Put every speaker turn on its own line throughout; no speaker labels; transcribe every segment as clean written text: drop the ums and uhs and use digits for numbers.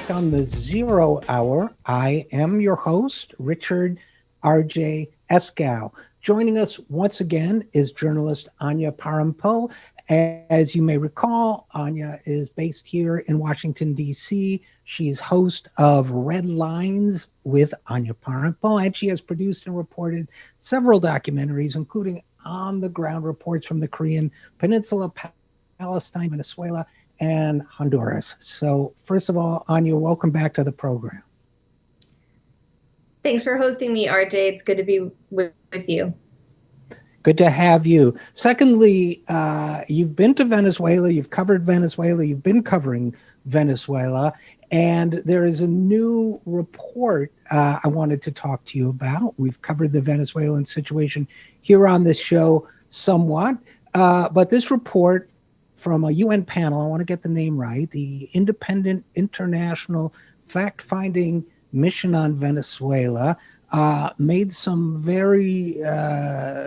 back on the 0 Hour. I am your host, Richard RJ Eskow. Joining us once again is journalist Anya Parampil. As you may recall, Anya is based here in Washington, D.C. She's host of Red Lines with Anya Parampil, and she has produced and reported several documentaries, including on-the-ground reports from the Korean Peninsula, Palestine, Venezuela, and Honduras. So first of all, Anya, welcome back to the program.
Thanks for hosting me, RJ. It's good to be with you.
Good to have you. Secondly, you've been to Venezuela, you've covered Venezuela, you've been covering Venezuela, and there is a new report I wanted to talk to you about. We've covered the Venezuelan situation here on this show somewhat, but this report from a UN panel, I want to get the name right, the Independent International Fact-Finding Mission on Venezuela, made some very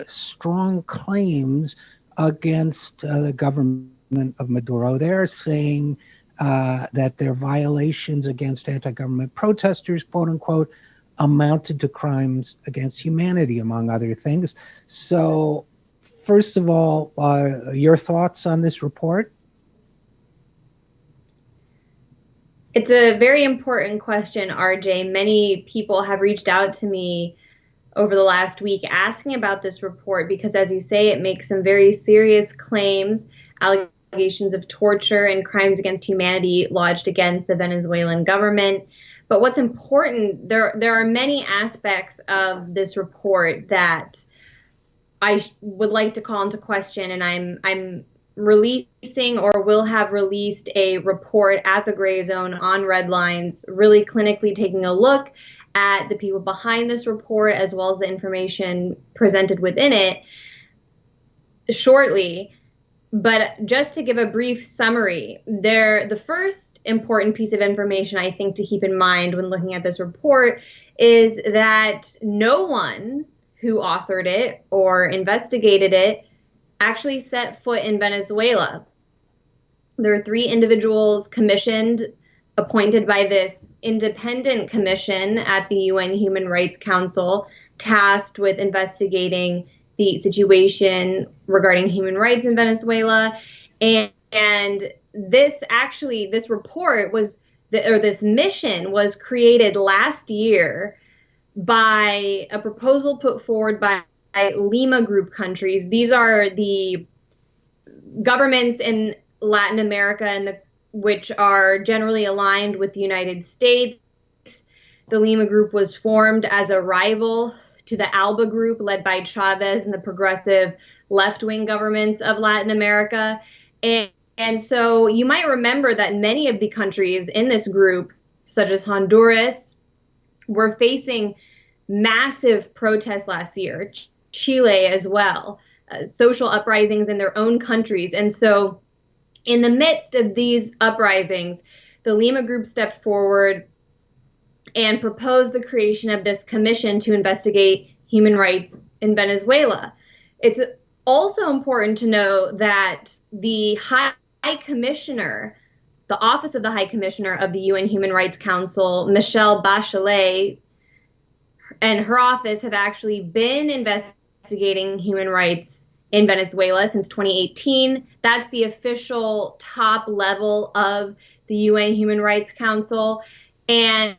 strong claims against the government of Maduro. They're saying that their violations against anti-government protesters, quote unquote, amounted to crimes against humanity, among other things. So, first of all, your thoughts on this report?
It's a very important question, RJ. Many people have reached out to me over the last week asking about this report because, as you say, it makes some very serious claims, allegations of torture and crimes against humanity lodged against the Venezuelan government. But what's important, there are many aspects of this report that I would like to call into question, and I'm releasing or will have released a report at the Gray Zone on Red Lines, really clinically taking a look at the people behind this report as well as the information presented within it shortly. But just to give a brief summary, the first important piece of information I think to keep in mind when looking at this report is that no one who authored it or investigated it actually set foot in Venezuela. There are 3 individuals commissioned, appointed by this independent commission at the UN Human Rights Council, tasked with investigating the situation regarding human rights in Venezuela. And this report this mission was created last year by a proposal put forward by Lima Group countries. These are the governments in Latin America which are generally aligned with the United States. The Lima Group was formed as a rival to the ALBA Group led by Chavez and the progressive left-wing governments of Latin America. And so you might remember that many of the countries in this group, such as Honduras, were facing massive protests last year. Chile as well, social uprisings in their own countries. And so in the midst of these uprisings, the Lima Group stepped forward and proposed the creation of this commission to investigate human rights in Venezuela. It's also important to know that the High Commissioner, the Office of the High Commissioner of the UN Human Rights Council, Michelle Bachelet, and her office have actually been investigating human rights in Venezuela since 2018. That's the official top level of the UN Human Rights Council. And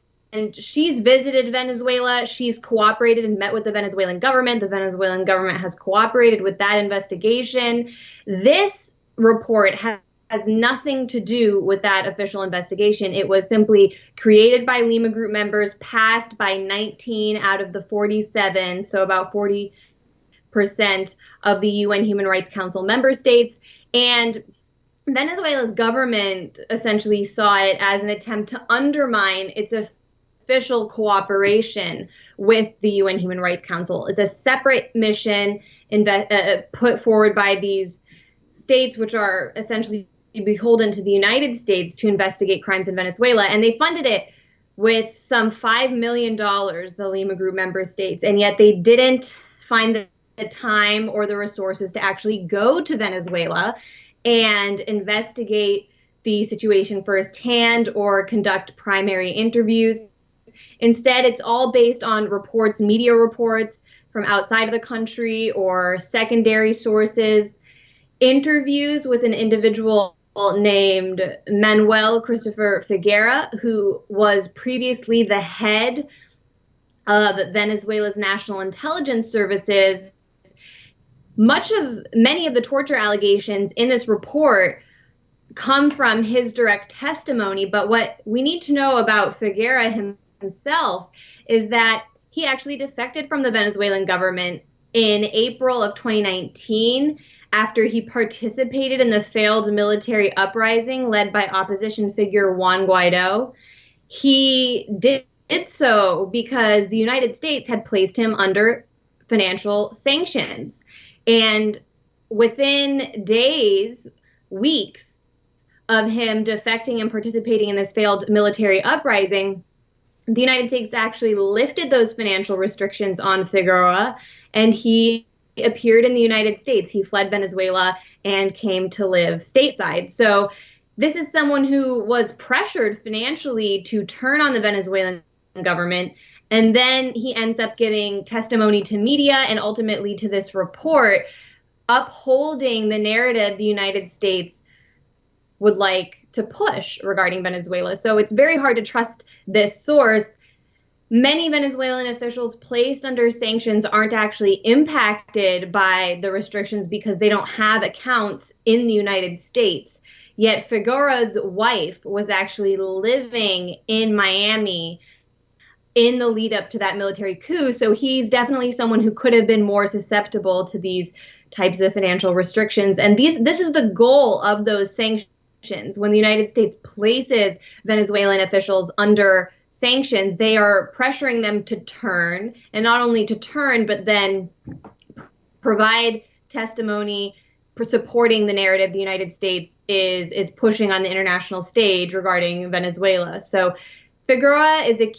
she's visited Venezuela. She's cooperated and met with the Venezuelan government. The Venezuelan government has cooperated with that investigation. This report has nothing to do with that official investigation. It was simply created by Lima Group members, passed by 19 out of the 47, so about 40% of the UN Human Rights Council member states. And Venezuela's government essentially saw it as an attempt to undermine its official cooperation with the UN Human Rights Council. It's a separate mission put forward by these states, which are essentially beholden to the United States to investigate crimes in Venezuela. And they funded it with some $5 million, the Lima Group member states, and yet they didn't find the time or the resources to actually go to Venezuela and investigate the situation firsthand or conduct primary interviews. Instead, it's all based on reports, media reports from outside of the country or secondary sources, interviews with an individual named Manuel Christopher Figuera, who was previously the head of Venezuela's national intelligence services. Many of the torture allegations in this report come from his direct testimony, but what we need to know about Figuera himself is that he actually defected from the Venezuelan government in April of 2019 after he participated in the failed military uprising led by opposition figure Juan Guaido. He did so because the United States had placed him under financial sanctions. And within days, weeks of him defecting and participating in this failed military uprising, the United States actually lifted those financial restrictions on Figueroa, and he appeared in the United States. He fled Venezuela and came to live stateside. So this is someone who was pressured financially to turn on the Venezuelan government, and then he ends up giving testimony to media and ultimately to this report, upholding the narrative the United States would like to push regarding Venezuela. So it's very hard to trust this source. Many Venezuelan officials placed under sanctions aren't actually impacted by the restrictions because they don't have accounts in the United States. Yet Figueroa's wife was actually living in Miami in the lead up to that military coup. So he's definitely someone who could have been more susceptible to these types of financial restrictions. And this is the goal of those sanctions. When the United States places Venezuelan officials under sanctions, they are pressuring them to turn, and not only to turn, but then provide testimony for supporting the narrative the United States is pushing on the international stage regarding Venezuela. So Figueroa is a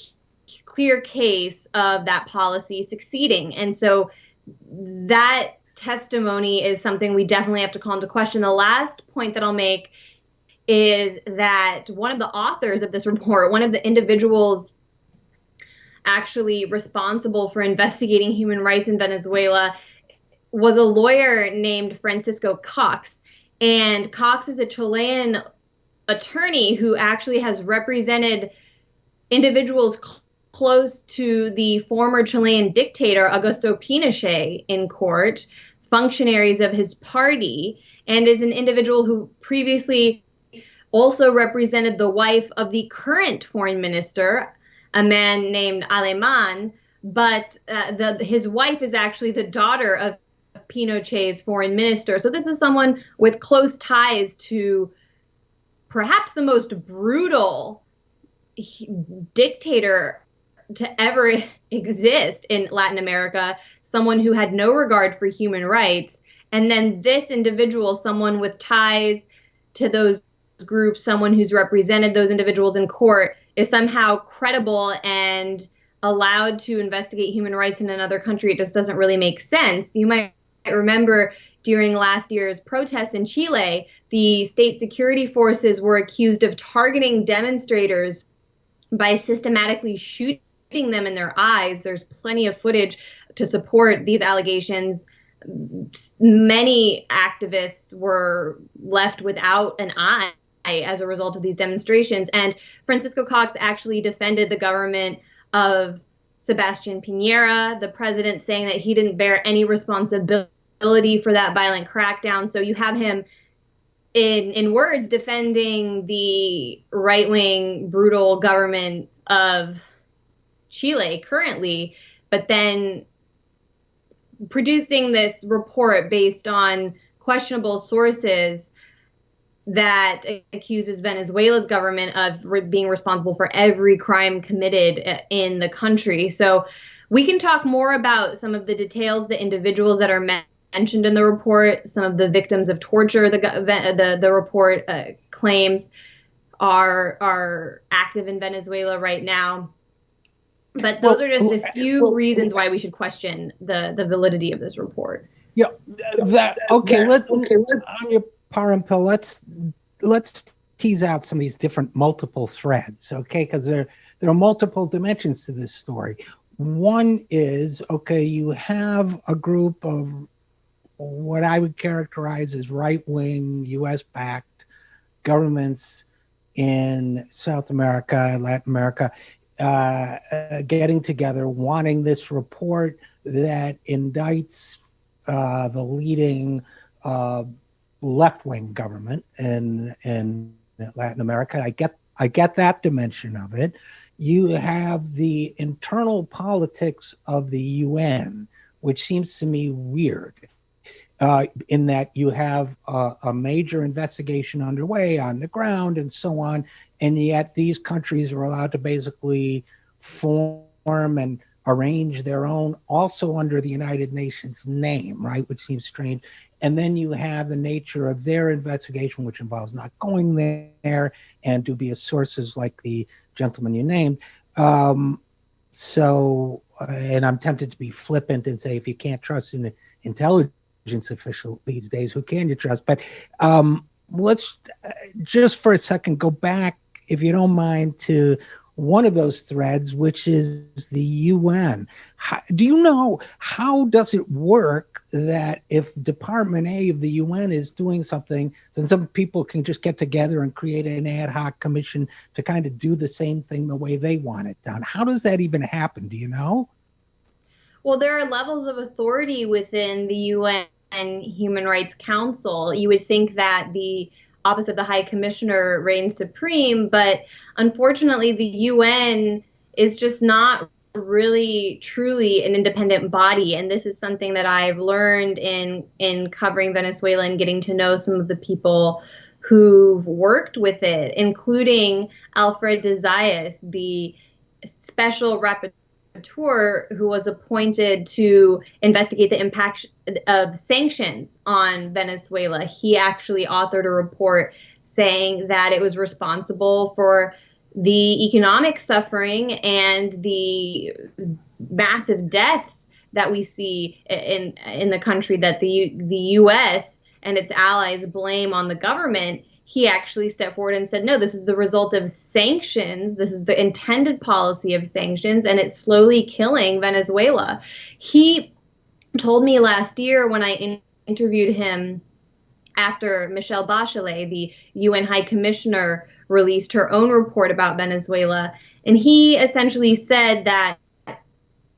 clear case of that policy succeeding. And so that testimony is something we definitely have to call into question. The last point that I'll make is that one of the authors of this report, one of the individuals actually responsible for investigating human rights in Venezuela, was a lawyer named Francisco Cox. And Cox is a Chilean attorney who actually has represented individuals close to the former Chilean dictator Augusto Pinochet in court, functionaries of his party, and is an individual who previously also represented the wife of the current foreign minister, a man named Aleman, but his wife is actually the daughter of Pinochet's foreign minister. So this is someone with close ties to perhaps the most brutal dictator to ever exist in Latin America, someone who had no regard for human rights. And then this individual, someone with ties to those groups, someone who's represented those individuals in court, is somehow credible and allowed to investigate human rights in another country. It just doesn't really make sense. You might remember during last year's protests in Chile, the state security forces were accused of targeting demonstrators by systematically shooting them in their eyes. There's plenty of footage to support these allegations. Many activists were left without an eye as a result of these demonstrations. And Francisco Cox actually defended the government of Sebastián Piñera, the president, saying that he didn't bear any responsibility for that violent crackdown. So you have him in words defending the right-wing brutal government of Chile currently, but then producing this report based on questionable sources that accuses Venezuela's government of being responsible for every crime committed in the country. So we can talk more about some of the details, the individuals that are mentioned in the report, some of the victims of torture the report claims are active in Venezuela right now. But those are just a few reasons why we should question the validity of this report.
Yeah, Anya Parampil, let's tease out some of these different multiple threads, okay? Because there are multiple dimensions to this story. One is, okay, you have a group of what I would characterize as right-wing, U.S.-backed governments in South America, Latin America, getting together, wanting this report that indicts the leading left-wing government in Latin America. I get that dimension of it. You have the internal politics of the UN, which seems to me weird. In that you have a major investigation underway on the ground and so on, and yet these countries are allowed to basically form and arrange their own, also under the United Nations name, right? Which seems strange. And then you have the nature of their investigation, which involves not going there, and dubious sources like the gentleman you named. And I'm tempted to be flippant and say, if you can't trust an intelligence official these days, who can you trust? But let's just for a second go back, if you don't mind, to one of those threads, which is the UN. Do you know, how does it work that if Department A of the UN is doing something, then some people can just get together and create an ad hoc commission to kind of do the same thing the way they want it done? How does that even happen? Do you know?
Well, there are levels of authority within the UN and Human Rights Council. You would think that the Office of the High Commissioner reigns supreme, but unfortunately, the UN is just not really truly an independent body. And this is something that I've learned in covering Venezuela and getting to know some of the people who've worked with it, including Alfred de Zayas, the special rapporteur who was appointed to investigate the impact of sanctions on Venezuela. He actually authored a report saying that it was responsible for the economic suffering and the massive deaths that we see in the country that the U.S. and its allies blame on the government. He actually stepped forward and said, no, this is the result of sanctions. This is the intended policy of sanctions, and it's slowly killing Venezuela. He told me last year when I interviewed him after Michelle Bachelet, the UN High Commissioner, released her own report about Venezuela, and he essentially said that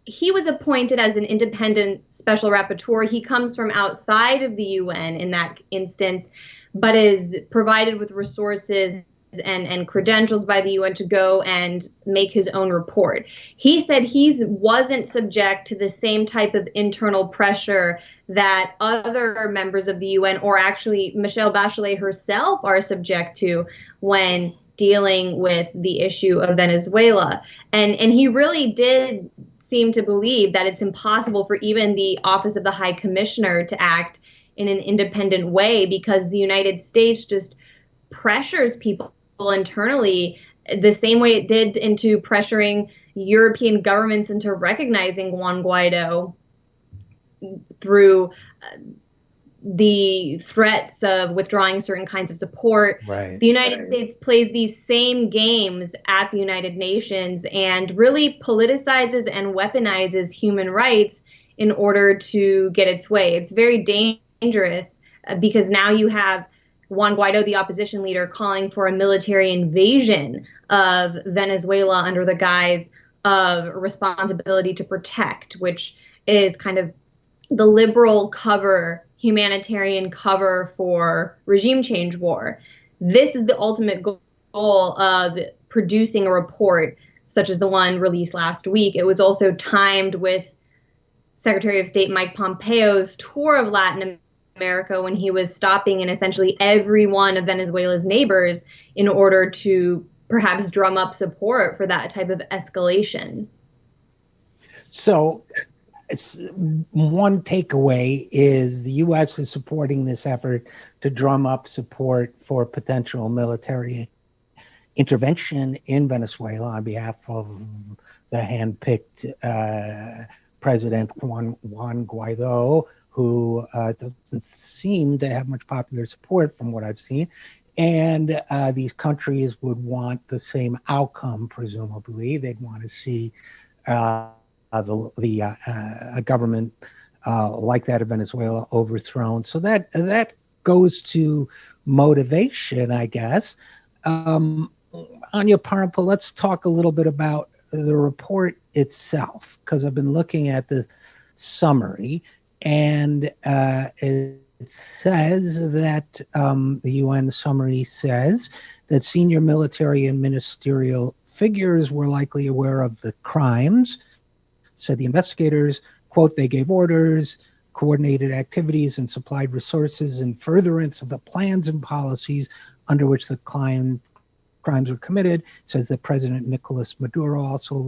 he was appointed as an independent special rapporteur. He comes from outside of the UN in that instance, but is provided with resources and credentials by the UN to go and make his own report. He said he wasn't subject to the same type of internal pressure that other members of the UN, or actually Michelle Bachelet herself, are subject to when dealing with the issue of Venezuela. And he really did seem to believe that it's impossible for even the Office of the High Commissioner to act in an independent way, because the United States just pressures people internally the same way it did into pressuring European governments into recognizing Juan Guaido through the threats of withdrawing certain kinds of support.
Right.
The United States plays these same games at the United Nations and really politicizes and weaponizes human rights in order to get its way. It's very dangerous because now you have Juan Guaido, the opposition leader, calling for a military invasion of Venezuela under the guise of responsibility to protect, which is kind of the liberal cover, humanitarian cover for regime change war. This is the ultimate goal of producing a report such as the one released last week. It was also timed with Secretary of State Mike Pompeo's tour of Latin America, when he was stopping in essentially every one of Venezuela's neighbors in order to perhaps drum up support for that type of escalation.
So one takeaway is the U.S. is supporting this effort to drum up support for potential military intervention in Venezuela on behalf of the handpicked President Juan Guaido, who doesn't seem to have much popular support from what I've seen. And these countries would want the same outcome, presumably. They'd want to see a government like that of Venezuela overthrown. So that goes to motivation, I guess. Anya Parampil, let's talk a little bit about the report itself, because I've been looking at the summary, and it says that the UN summary says that senior military and ministerial figures were likely aware of the crimes. Said the investigators, quote, they gave orders, coordinated activities, and supplied resources in furtherance of the plans and policies under which the crimes were committed. It says that President Nicolas Maduro also,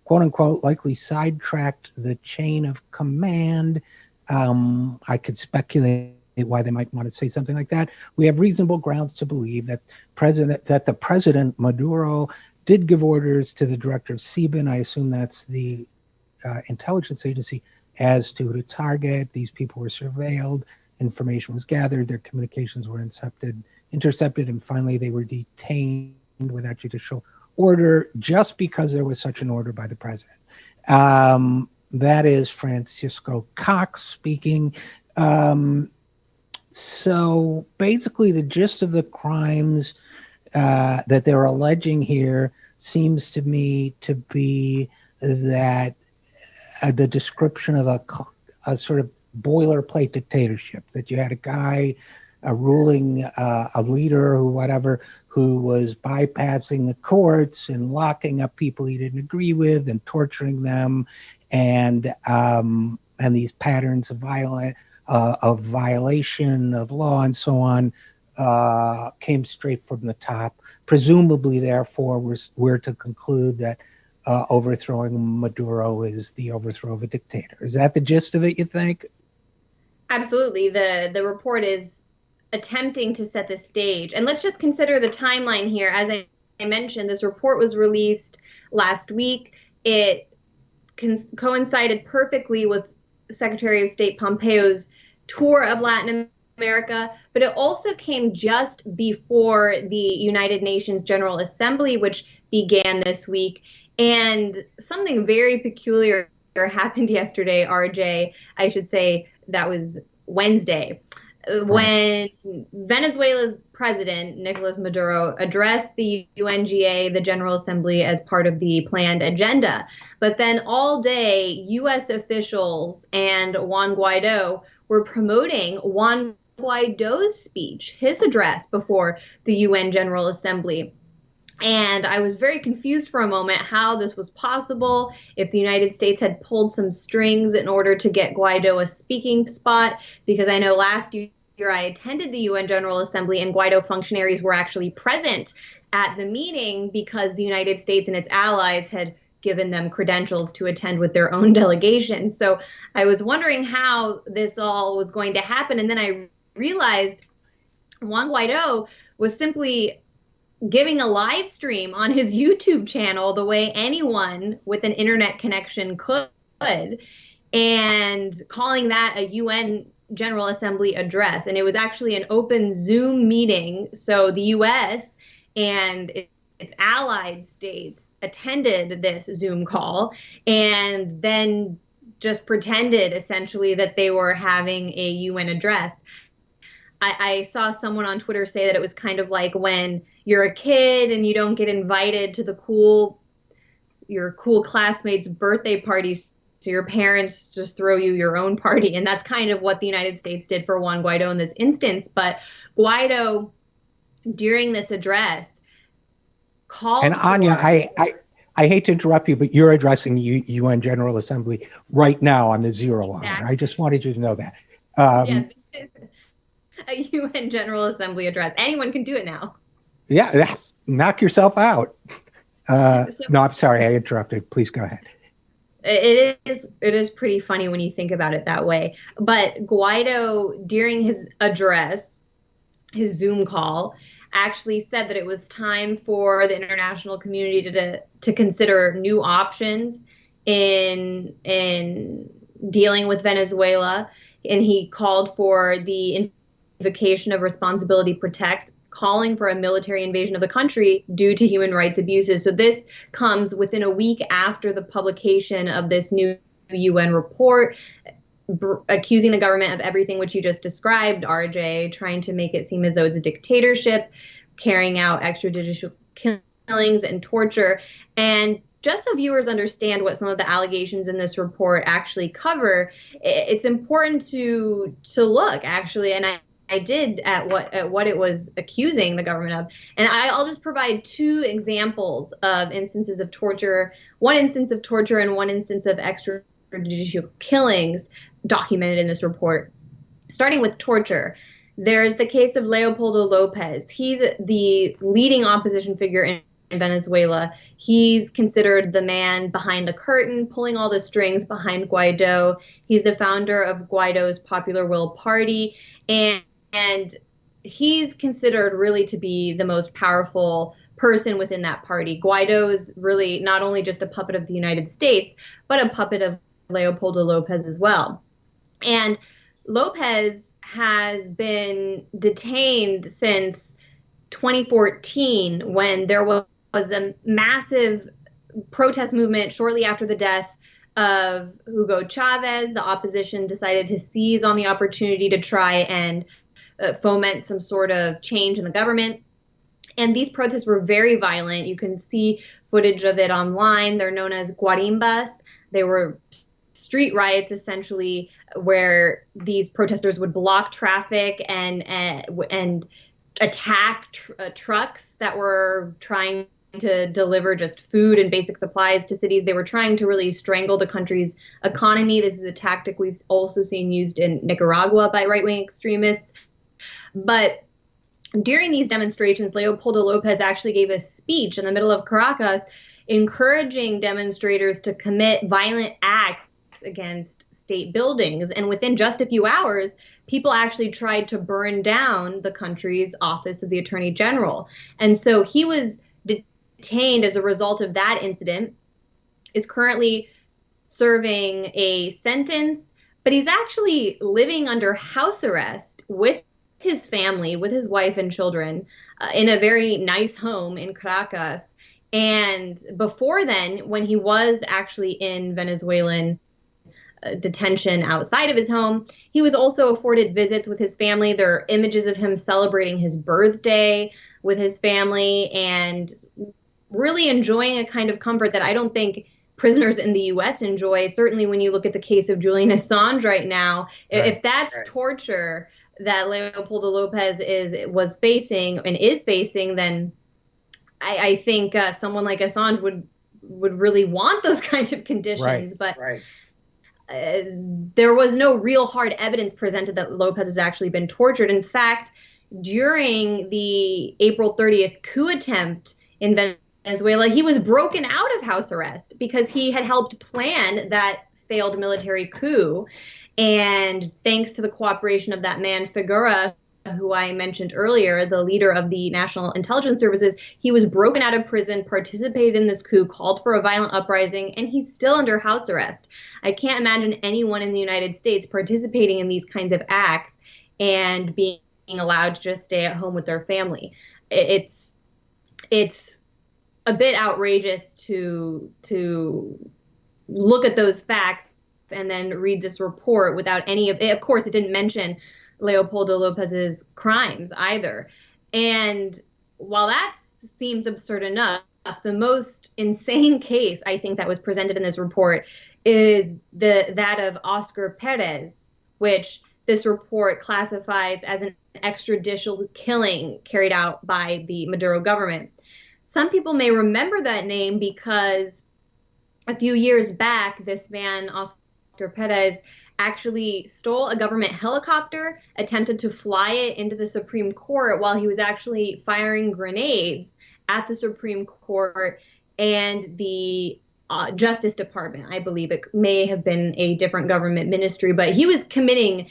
quote unquote, likely sidetracked the chain of command. I could speculate why they might want to say something like that. We have reasonable grounds to believe that the President Maduro did give orders to the director of CBIN. I assume that's the intelligence agency, as to who to target. These people were surveilled, information was gathered, their communications were intercepted, and finally they were detained without judicial order just because there was such an order by the president. That is Francisco Cox speaking. So basically the gist of the crimes that they're alleging here seems to me to be that the description of a sort of boilerplate dictatorship, that you had a guy, a ruling, a leader or whatever, who was bypassing the courts and locking up people he didn't agree with and torturing them, and these patterns of violation of law and so on came straight from the top. Presumably, therefore, we're to conclude that overthrowing Maduro is the overthrow of a dictator. Is that the gist of it, you think?
Absolutely. The report is attempting to set the stage. And let's just consider the timeline here. As I mentioned, this report was released last week. It coincided perfectly with Secretary of State Pompeo's tour of Latin America, but it also came just before the United Nations General Assembly, which began this week. And something very peculiar happened yesterday, RJ. I should say that was Wednesday, when Venezuela's president, Nicolas Maduro, addressed the UNGA, the General Assembly, as part of the planned agenda. But then all day, U.S. officials and Juan Guaido were promoting Juan Guaido's speech, his address before the UN General Assembly. And I was very confused for a moment how this was possible, if the United States had pulled some strings in order to get Guaido a speaking spot, because I know last year I attended the UN General Assembly and Guaido functionaries were actually present at the meeting because the United States and its allies had given them credentials to attend with their own delegation. So I was wondering how this all was going to happen. And then I realized Juan Guaido was simply giving a live stream on his YouTube channel the way anyone with an internet connection could, and calling that a UN General Assembly address. And it was actually an open Zoom meeting. So the US and its allied states attended this Zoom call and then just pretended essentially that they were having a UN address. I saw someone on Twitter say that it was kind of like when you're a kid and you don't get invited to your cool classmates' birthday parties, so your parents just throw you your own party. And that's kind of what the United States did for Juan Guaido in this instance. But Guaido, during this address, called
And Anya, I hate to interrupt you, but you're addressing the UN General Assembly right now on the 0 hour. I just wanted you to know that.
Yeah, a UN General Assembly address. Anyone can do it now.
Yeah, knock yourself out. No, I'm sorry, I interrupted. Please go ahead.
It is pretty funny when you think about it that way. But Guaido, during his address, his Zoom call, actually said that it was time for the international community to consider new options in dealing with Venezuela. And he called for the invocation of responsibility calling for a military invasion of the country due to human rights abuses. So this comes within a week after the publication of this new UN report accusing the government of everything which you just described, RJ, trying to make it seem as though it's a dictatorship, carrying out extrajudicial killings and torture. And just so viewers understand what some of the allegations in this report actually cover, it's important to look, actually, and I did at what it was accusing the government of. And I'll just provide two examples of instances of torture, one instance of torture and one instance of extrajudicial killings documented in this report. Starting with torture, there's the case of Leopoldo Lopez. He's the leading opposition figure in Venezuela. He's considered the man behind the curtain, pulling all the strings behind Guaido. He's the founder of Guaido's Popular Will Party, and he's considered really to be the most powerful person within that party. Guaido's really not only just a puppet of the United States, but a puppet of Leopoldo Lopez as well. And Lopez has been detained since 2014, when there was a massive protest movement shortly after the death of Hugo Chavez. The opposition decided to seize on the opportunity to try and foment some sort of change in the government. And these protests were very violent. You can see footage of it online. They're known as guarimbas. They were street riots, essentially, where these protesters would block traffic and attack trucks that were trying to deliver just food and basic supplies to cities. They were trying to really strangle the country's economy. This is a tactic we've also seen used in Nicaragua by right-wing extremists. But during these demonstrations, Leopoldo Lopez actually gave a speech in the middle of Caracas encouraging demonstrators to commit violent acts against state buildings. And within just a few hours, people actually tried to burn down the country's office of the Attorney General. And so he was detained as a result of that incident, is currently serving a sentence, but he's actually living under house arrest with his family, with his wife and children, in a very nice home in Caracas. And before then, when he was actually in Venezuelan detention outside of his home, he was also afforded visits with his family. There are images of him celebrating his birthday with his family and really enjoying a kind of comfort that I don't think prisoners in the U.S. enjoy. Certainly when you look at the case of Julian Assange right now, if that's torture that Leopoldo Lopez was facing and is facing, then I think someone like Assange would really want those kinds of conditions. But there was no real hard evidence presented that Lopez has actually been tortured. In fact, during the April 30th coup attempt in Venezuela, he was broken out of house arrest because he had helped plan that failed military coup. And thanks to the cooperation of that man, Figueroa, who I mentioned earlier, the leader of the National Intelligence Services, he was broken out of prison, participated in this coup, called for a violent uprising, and he's still under house arrest. I can't imagine anyone in the United States participating in these kinds of acts and being allowed to just stay at home with their family. It's a bit outrageous to look at those facts and then read this report without any of it. Of course, it didn't mention Leopoldo Lopez's crimes either. And while that seems absurd enough, the most insane case I think that was presented in this report is that of Oscar Perez, which this report classifies as an extrajudicial killing carried out by the Maduro government. Some people may remember that name because a few years back, this man, Oscar Perez, actually stole a government helicopter, attempted to fly it into the Supreme Court while he was actually firing grenades at the Supreme Court and the Justice Department. I believe it may have been a different government ministry, but he was committing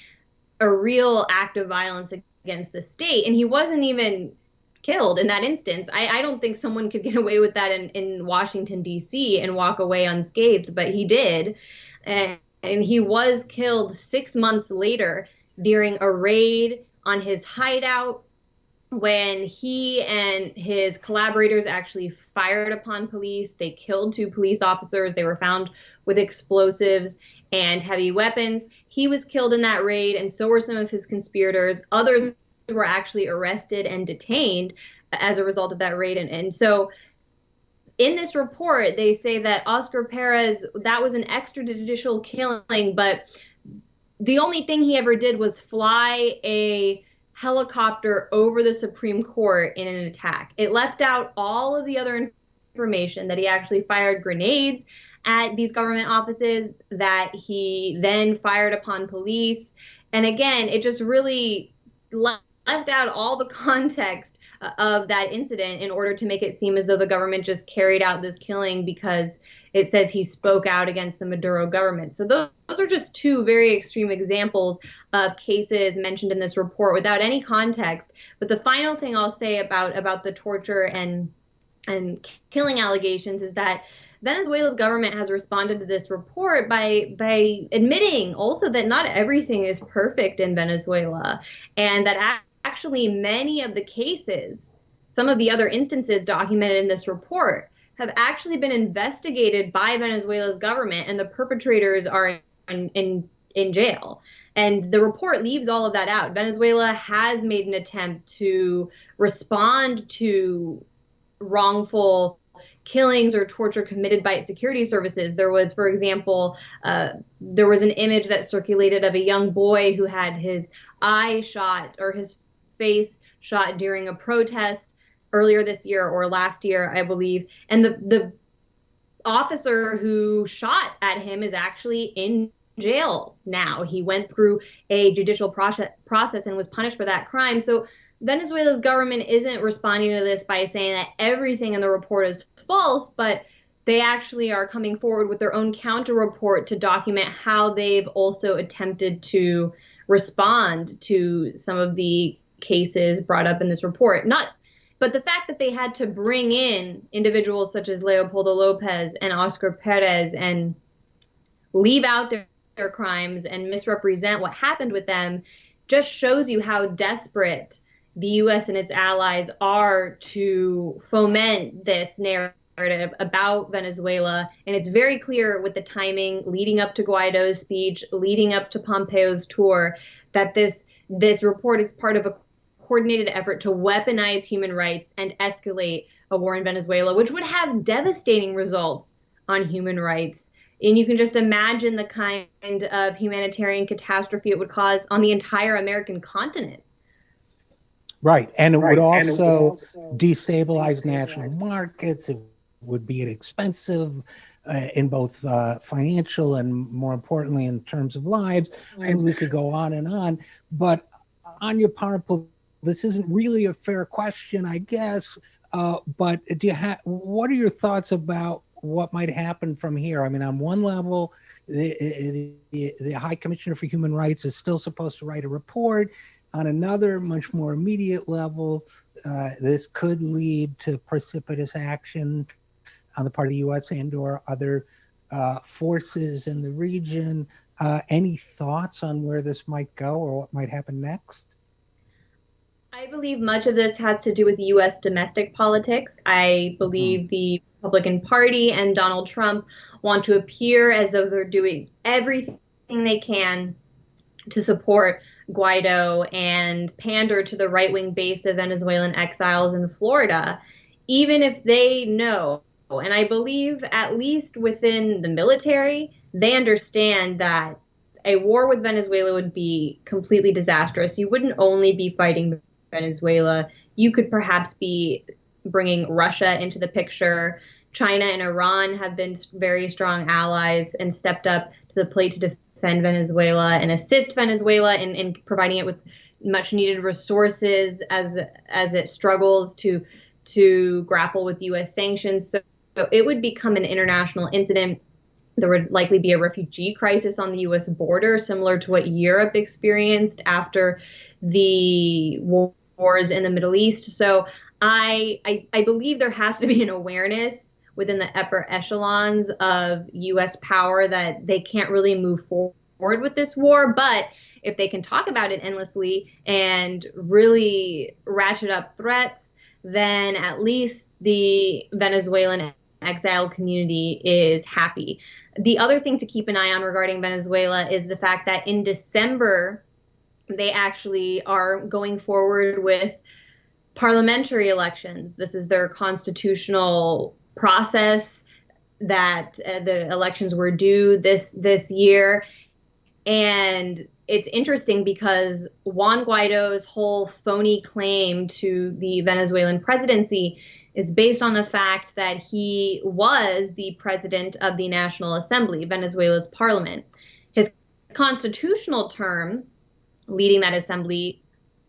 a real act of violence against the state, and he wasn't even killed in that instance. I don't think someone could get away with that in Washington, D.C. and walk away unscathed, but he did. And he was killed 6 months later during a raid on his hideout when he and his collaborators actually fired upon police. They killed 2 police officers. They were found with explosives and heavy weapons. He was killed in that raid, and so were some of his conspirators. Others were actually arrested and detained as a result of that raid. And so in this report, they say that Oscar Perez, that was an extrajudicial killing, but the only thing he ever did was fly a helicopter over the Supreme Court in an attack. It left out all of the other information that he actually fired grenades at these government offices, that he then fired upon police. And again, it just really left out all the context of that incident in order to make it seem as though the government just carried out this killing because it says he spoke out against the Maduro government. So those are just 2 very extreme examples of cases mentioned in this report without any context. But the final thing I'll say about the torture and killing allegations is that Venezuela's government has responded to this report by admitting also that not everything is perfect in Venezuela, and that actually many of the cases, some of the other instances documented in this report, have actually been investigated by Venezuela's government, and the perpetrators are in jail. And the report leaves all of that out. Venezuela has made an attempt to respond to wrongful killings or torture committed by its security services. There was, for example, there was an image that circulated of a young boy who had his eye shot or his face shot during a protest earlier this year or last year, I believe. And the officer who shot at him is actually in jail now. He went through a judicial process and was punished for that crime. So Venezuela's government isn't responding to this by saying that everything in the report is false, but they actually are coming forward with their own counter report to document how they've also attempted to respond to some of the cases brought up in this report. But the fact that they had to bring in individuals such as Leopoldo Lopez and Oscar Perez and leave out their crimes and misrepresent what happened with them just shows you how desperate the U.S. and its allies are to foment this narrative about Venezuela. And it's very clear with the timing leading up to Guaido's speech, leading up to Pompeo's tour, that this report is part of a coordinated effort to weaponize human rights and escalate a war in Venezuela, which would have devastating results on human rights. And you can just imagine the kind of humanitarian catastrophe it would cause on the entire American continent.
Right. And it would also destabilize national markets. It would be expensive in both financial and, more importantly, in terms of lives. And we could go on and on. But Anya Parampil, this isn't really a fair question, I guess. But what are your thoughts about what might happen from here? I mean, on one level, the High Commissioner for Human Rights is still supposed to write a report. On another, much more immediate level, this could lead to precipitous action on the part of the U.S. and or other forces in the region. Any thoughts on where this might go or what might happen next?
I believe much of this has to do with U.S. domestic politics. I believe the Republican Party and Donald Trump want to appear as though they're doing everything they can to support Guaido and pander to the right-wing base of Venezuelan exiles in Florida, even if they know, and I believe at least within the military, they understand that a war with Venezuela would be completely disastrous. You wouldn't only be fighting Venezuela, you could perhaps be bringing Russia into the picture. China and Iran have been very strong allies and stepped up to the plate to defend Venezuela and assist Venezuela in providing it with much needed resources as it struggles to grapple with U.S. sanctions. So it would become an international incident. There would likely be a refugee crisis on the U.S. border, similar to what Europe experienced after the wars in the Middle East. So I believe there has to be an awareness within the upper echelons of U.S. power that they can't really move forward with this war, but if they can talk about it endlessly and really ratchet up threats, then at least the Venezuelan exile community is happy. The other thing to keep an eye on regarding Venezuela is the fact that in December, they actually are going forward with parliamentary elections. This is their constitutional process that the elections were due this year. And it's interesting because Juan Guaido's whole phony claim to the Venezuelan presidency is based on the fact that he was the president of the National Assembly, Venezuela's parliament. His constitutional term leading that assembly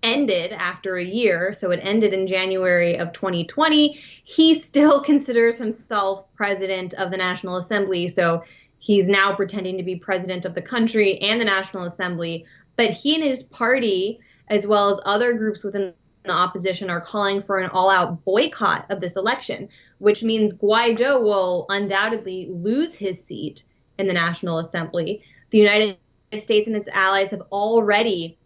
ended after a year, so it ended in January of 2020. He still considers himself president of the National Assembly, so he's now pretending to be president of the country and the National Assembly. But he and his party, as well as other groups within the opposition, are calling for an all-out boycott of this election, which means Guaido will undoubtedly lose his seat in the National Assembly. The United States and its allies have already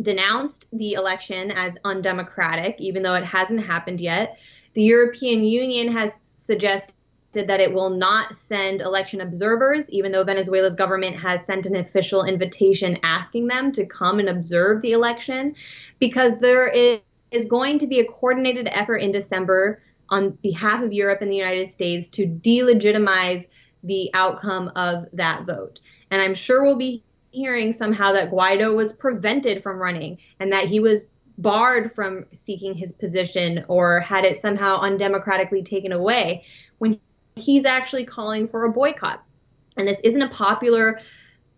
denounced the election as undemocratic, even though it hasn't happened yet. The European Union has suggested that it will not send election observers, even though Venezuela's government has sent an official invitation asking them to come and observe the election, because there is going to be a coordinated effort in December on behalf of Europe and the United States to delegitimize the outcome of that vote. And I'm sure we'll be hearing somehow that Guaido was prevented from running and that he was barred from seeking his position or had it somehow undemocratically taken away, when he's actually calling for a boycott. And this isn't a popular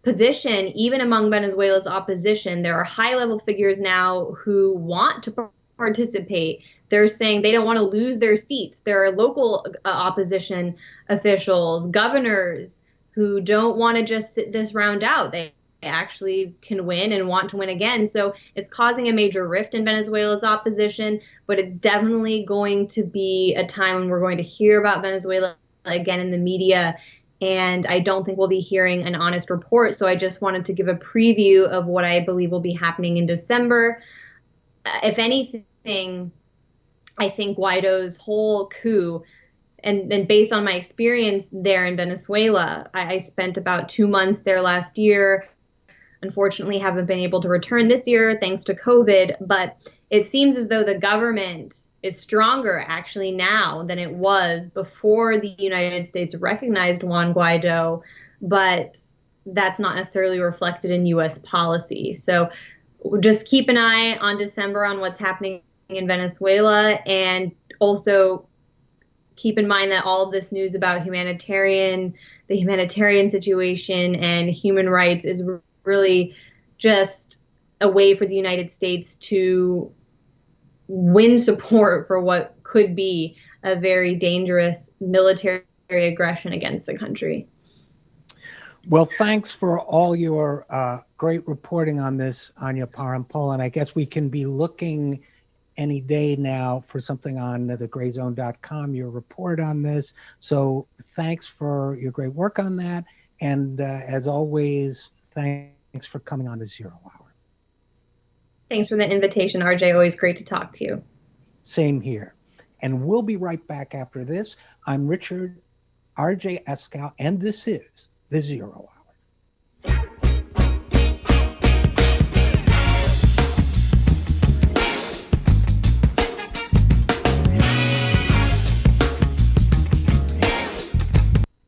position, even among Venezuela's opposition. There are high-level figures now who want to participate. They're saying they don't want to lose their seats. There are local opposition officials, governors, who don't want to just sit this round out. They actually can win and want to win again. So it's causing a major rift in Venezuela's opposition, but it's definitely going to be a time when we're going to hear about Venezuela again in the media. And I don't think we'll be hearing an honest report. So I just wanted to give a preview of what I believe will be happening in December. If anything, I think Guaido's whole coup, and based on my experience there in Venezuela, I spent about 2 months there last year. Unfortunately, haven't been able to return this year thanks to COVID, but it seems as though the government is stronger actually now than it was before the United States recognized Juan Guaido, but that's not necessarily reflected in U.S. policy. So just keep an eye on December on what's happening in Venezuela, and also keep in mind that all of this news about the humanitarian situation and human rights is really just a way for the United States to win support for what could be a very dangerous military aggression against the country.
Well, thanks for all your great reporting on this, Anya Parampil. And I guess we can be looking any day now for something on thegrayzone.com, your report on this. So thanks for your great work on that. And as always, thanks for coming on to Zero Hour.
Thanks for the invitation, RJ. Always great to talk to you.
Same here. And we'll be right back after this. I'm RJ Eskow, and this is the Zero Hour.